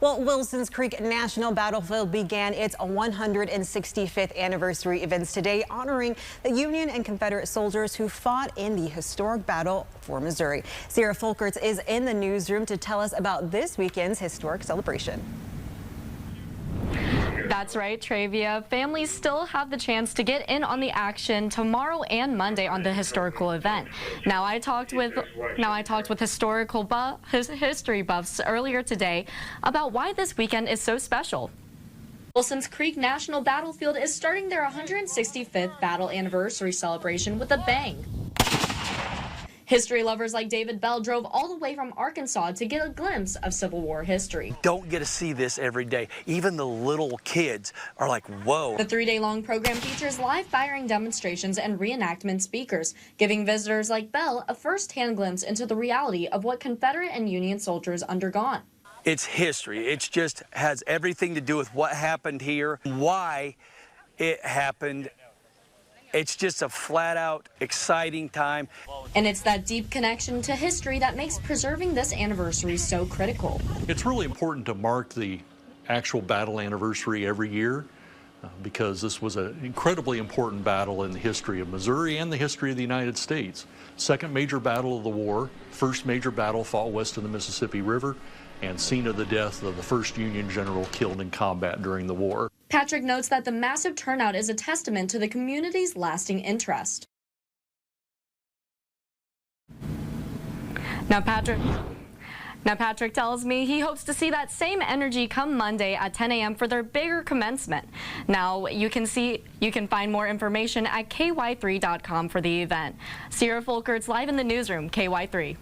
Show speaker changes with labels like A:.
A: Well, Wilsons Creek National Battlefield began its 165th anniversary events today, honoring the Union and Confederate soldiers who fought in the historic battle for Missouri. Sierra Folkerts is in the newsroom to tell us about this weekend's historic celebration.
B: That's right, Travia. Families still have the chance to get in on the action tomorrow and Monday on the historical event. Now I talked with history buffs earlier today about why this weekend is so special. Wilsons Creek National Battlefield is starting their 165th battle anniversary celebration with a bang. History lovers like David Bell drove all the way from Arkansas to get a glimpse of Civil War history.
C: Don't get to see this every day. Even the little kids are like, whoa.
B: The 3-day-long program features live firing demonstrations and reenactment speakers, giving visitors like Bell a first-hand glimpse into the reality of what Confederate and Union soldiers undergone.
C: It's history. It just has everything to do with what happened here, why it happened. It's just a flat-out exciting time.
B: And it's that deep connection to history that makes preserving this anniversary so critical.
D: It's really important to mark the actual battle anniversary every year because this was an incredibly important battle in the history of Missouri and the history of the United States. Second major battle of the war, first major battle fought west of the Mississippi River, and scene of the death of the first Union general killed in combat during the war.
B: Patrick notes that the massive turnout is a testament to the community's lasting interest. Now Patrick tells me he hopes to see that same energy come Monday at 10 a.m. for their bigger commencement. Now you can find more information at ky3.com for the event. Sierra Folkerts live in the newsroom, KY3.